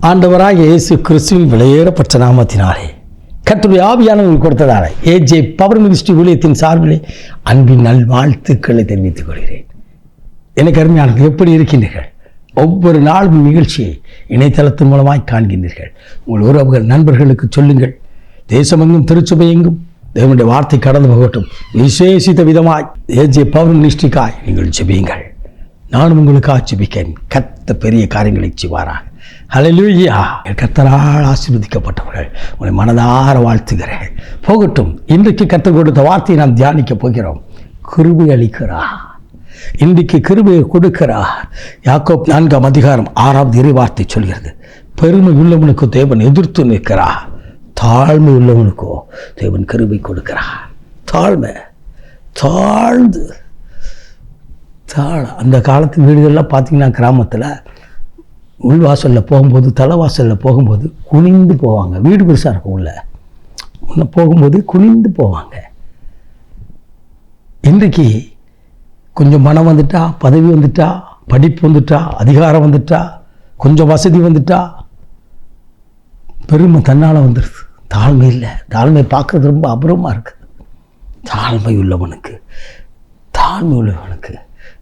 ஆண்டவராகிய இயேசு கிறிஸ்துவின் விலையேறப்பட்ட நாமத்தினாலே கர்த்தருடைய ஆவியானவர் கொடுத்ததான ஏஜே பவர் மினிஸ்ட்ரி ஊழியத்தின் சார்பிலே அன்பின் நல்வாழ்த்துக்களை தெரிவித்துக் கொள்கிறேன். எனக்கு அருமையானவர்கள், எப்படி இருக்கின்றீர்கள்? ஒவ்வொரு நாளும் நிகழ்ச்சியை இணையதளத்தின் மூலமாய் காண்கின்றீர்கள். உங்கள் உறவுகள் நண்பர்களுக்கு சொல்லுங்கள். தேசமெங்கும் திருச்சபை எங்கும் தேவனுடைய வார்த்தை கடந்து போகட்டும். விசேஷித்த விதமாய் ஏஜே பவர் மினிஸ்ட்ரிக்காய் நீங்கள் ஜெபியுங்கள். நானும் உங்களுக்காக ஜெபிக்கிறேன். கர்த்தர் பெரிய காரியங்களை செய்வாராக. ஹல்லேலூயா. கர்த்தரால் ஆசீர்வதிக்கப்பட்டவர்கள் உங்களை மனதார வாழ்த்துகிறேன். போகட்டும். இன்றைக்கு கர்த்தர் கொடுத்த வார்த்தையை நாம் தியானிக்க போகிறோம். கிருபை அளிக்கிறார். இன்றைக்கு கிருபையை கொடுக்கிறார். யாக்கோப் 4ஆம் அதிகாரம் 6வது இறைவார்த்தை சொல்கிறது, பெருமை உள்ளவனுக்கு தேவன் எதிர்த்து நிற்கிறார், தாழ்மை உள்ளவனுக்கோ தேவன் கிருபை கொடுக்கிறார். தாழ்மை தாழ்ந்து அந்த காலத்து வீடுகள்லாம் பார்த்தீங்கன்னா கிராமத்தில் உள்வாசலில் போகும்போது தலைவாசலில் போகும்போது குனிந்து போவாங்க. வீடு பெருசாக இருக்கும், உள்ள முன்ன போகும்போது குனிந்து போவாங்க. இன்றைக்கு கொஞ்சம் பணம் வந்துட்டா, பதவி வந்துட்டா, படிப்பு வந்துட்டா, அதிகாரம் வந்துட்டா, கொஞ்சம் வசதி வந்துட்டா, பெருமை தன்னால் வந்துடுது. தாழ்மை இல்லை. தாழ்மை பார்க்குறது ரொம்ப அபூர்வமாக இருக்குது. தாழ்மை உள்ளவனுக்கு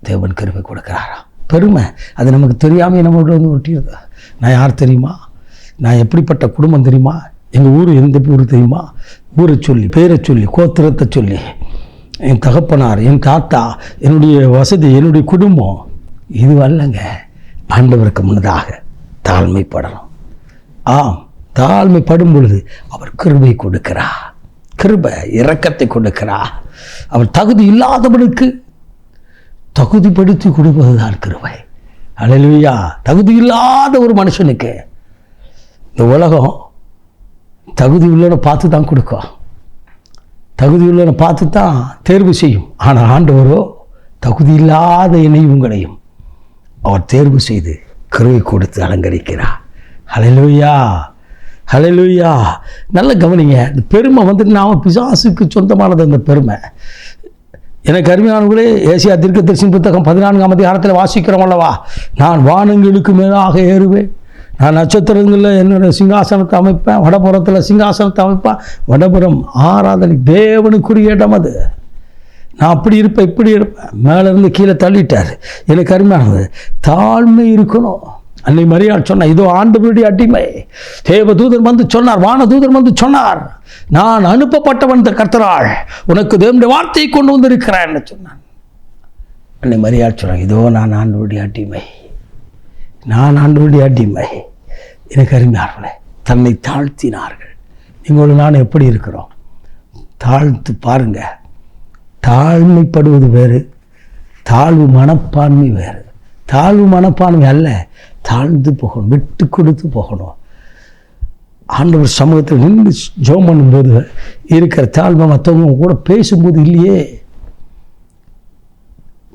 தேவன் கிருபை கொடுக்குறாரா? பெருமை அது நமக்கு தெரியாமல் நம்மளோட வந்து ஒட்டிடுது. நான் யார் தெரியுமா? நான் எப்படிப்பட்ட குடும்பம் தெரியுமா? எங்கள் ஊர் எந்த ஊர் தெரியுமா? ஊரை சொல்லி, பேரை சொல்லி, கோத்திரத்தை சொல்லி, என் தகப்பனார், என் தாத்தா, என்னுடைய வசதி, என்னுடைய குடும்பம், இது வரலங்க. ஆண்டவருக்கு முன்னதாக தாழ்மைப்படணும். ஆம், தாழ்மைப்படும் பொழுது அவர் கிருபை கொடுக்கிறார். கிருபை இரக்கத்தை கொடுக்கிறார். அவர் தகுதி இல்லாதவனுக்கு தகுதிப்படுத்தி கொடுப்பதுதான் கிருபை. ஹல்லேலூயா. தகுதி இல்லாத ஒரு மனுஷனுக்கு இந்த உலகம் தகுதி உள்ளவனை பார்த்து தான் கொடுக்கும், தகுதி உள்ளவனை பார்த்து தான் தேர்வு செய்யும். ஆனால் ஆண்டவரோ தகுதி இல்லாத என்னையும் உங்களையும் அவர் தேர்வு செய்து கிருபை கொடுத்து அலங்கரிக்கிறார். ஹல்லேலூயா. ஹல்லேலூயா. நல்ல கவனிங்க. இந்த பெருமை வந்துட்டு நாம் பிசாசுக்கு சொந்தமானது. அந்த பெருமை எனக்கு அருமையானவர்களே, ஏசியா தீர்க்கதரிசியின் புத்தகம் 14ஆம் அதிகாரத்தில் வாசிக்கிறோம் அல்லவா? நான் வானங்களுக்கு மேலாக ஏறுவேன், நான் நட்சத்திரங்களில் என்னுடைய சிங்காசனத்தை அமைப்பேன், வடபுறத்தில் சிங்காசனத்தை அமைப்பேன். வடபுறம் ஆராதனை தேவனுக்குரிய இடம். அது நான் அப்படி இருப்பேன், இப்படி இருப்பேன். மேலேருந்து கீழே தள்ளிட்டார். எனக்கு அருமையானது தாழ்மை இருக்கணும். அன்னை மரியாள் சொன்னார், இதோ ஆண்டவருடைய அடிமை. தேவதூதன் வந்து சொன்னார், வானதூதன் வந்து சொன்னார், நான் அனுப்பப்பட்டவன் கர்த்தரால் உனக்கு தேவனுடைய வார்த்தையை கொண்டு வந்திருக்கிறேன் சொன்னான். அன்னை மரியாள் சொன்னார், இதோ நான் ஆண்டவருடைய அடிமை, நான் ஆண்டவருடைய அடிமை. எனக்கு அருமையார்களே, தன்னை தாழ்த்தினார்கள். நீங்களும் நான் எப்படி இருக்கிறோம்? தாழ்த்து பாருங்க. தாழ்மைப்படுவது வேறு, தாழ்வு மனப்பான்மை வேறு. தாழ்வு மனப்பான்மை அல்ல, தாழ்ந்து போகணும், விட்டு கொடுத்து போகணும். ஆண்டவர் சமூகத்தில் நின்று ஜெபம் பண்ணும்போது இருக்கிற தாழ்மை மற்றவங்க கூட பேசும்போது இல்லையே.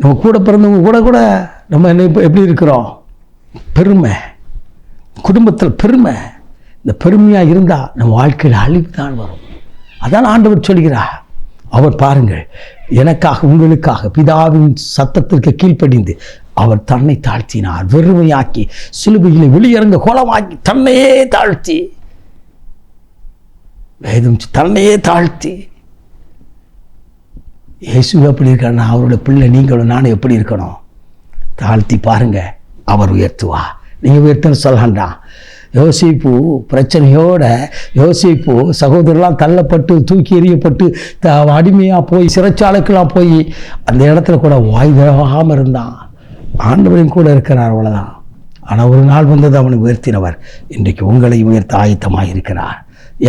நம்ம கூட பிறந்தவங்க கூட நம்ம என்ன எப்படி இருக்கிறோம்? பெருமை, குடும்பத்தில் பெருமை. இந்த பெருமையாக இருந்தால் நம்ம வாழ்க்கையில் அழிவு தான் வரும். அதான் ஆண்டவர் சொல்கிறார். அவர் பாருங்கள், எனக்காக உங்களுக்காக பிதாவின் சத்தத்திற்கு கீழ்ப்படிந்து அவர் தன்னை தாழ்த்தினார், வெறுமையாக்கி சிலுவையிலே வெளியரங்க கோலமாக்கி தன்னையே தாழ்த்தி, வேதம் தன்னையே தாழ்த்தி. இயேசு எப்படி இருக்காருன்னா அவருடைய பிள்ளை நீங்களும் நானும் எப்படி இருக்கணும்? தாழ்த்தி பாருங்க, அவர் உயர்த்துவா. நீங்கள் உயர்த்தன்னு சொல்லண்டா. யோசிப்பு பிரச்சனையோட, யோசிப்பு சகோதரர்லாம் தள்ளப்பட்டு தூக்கி எறியப்பட்டு அடிமையாக போய் சிறைச்சாலைக்கெல்லாம் போய் அந்த இடத்துல கூட வாய் தராமல் இருந்தான். ஆண்டவரின் கூட இருக்கிறார், அவ்வளோதான். ஆனால் ஒரு நாள் வந்தது அவனுக்கு உயர்த்தினவர். இன்றைக்கு உங்களை உயர்த்த ஆயத்தமாக இருக்கிறார்.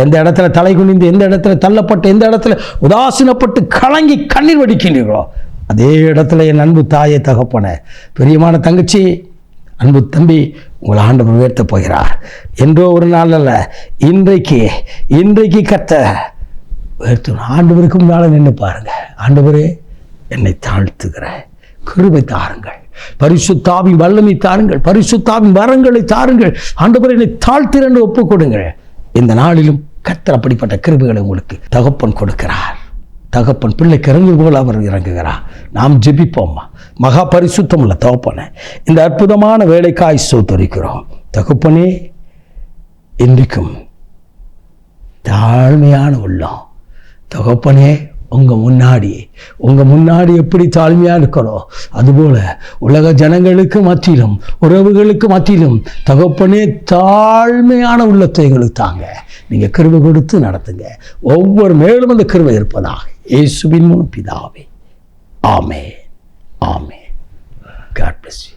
எந்த இடத்துல தலை குனிந்து, எந்த இடத்துல தள்ளப்பட்டு, எந்த இடத்துல உதாசீனப்பட்டு கலங்கி கண்ணீர் வடிக்கின்றீர்களோ அதே இடத்துல என் அன்பு தாயை, தகப்பன, பெரியமான தங்கச்சி, அன்பு தம்பி, உங்களை ஆண்டவர் உயர்த்த போகிறார். என்றோ ஒரு நாள் அல்ல, இன்றைக்கு கர்த்தர் உயர்த்தணும். ஆண்டவருக்கு முன்னால் நின்று பாருங்க. ஆண்டவரே, என்னை தாழ்த்துகிறேன், கிருபை தாருங்கள், பரிசுத்தாவின் வல்லமை தாருங்கள், பரிசுத்தாவின் வரங்களை தாருங்கள். ஆண்டவரே, என்னை தாழ்த்திரண்டு ஒப்புக் கொடுங்கள். இந்த நாளிலும் கர்த்தர் அப்படிப்பட்ட கிருபைகளை உங்களுக்கு தகப்பன் கொடுக்கிறார். தகப்பன் பிள்ளைக்கு இறங்கு போல் அவர் இறங்குகிறார். நாம் ஜெபிப்போம்மா. மகா பரிசுத்தம் உள்ள தகப்பனே, இந்த அற்புதமான வேலைக்காய் ஸ்தோத்திரிக்கிறோம். தகப்பனே, இன்றைக்கும் தாழ்மையான உள்ளம். தகப்பனே, உங்கள் முன்னாடி எப்படி தாழ்மையாக இருக்கணும், அதுபோல் உலக ஜனங்களுக்கு மத்தியிலும் உறவுகளுக்கு மத்தியிலும் தகப்பனே தாழ்மையான உள்ளத்தை எங்களுக்கு தாங்க. நீங்கள் கிருபை கொடுத்து நடத்துங்க. ஒவ்வொரு மேலும் அந்த கிருபை இருப்பதாக இயேசுவின் மூலம் பிதாவே. ஆமென். ஆமென். God bless you.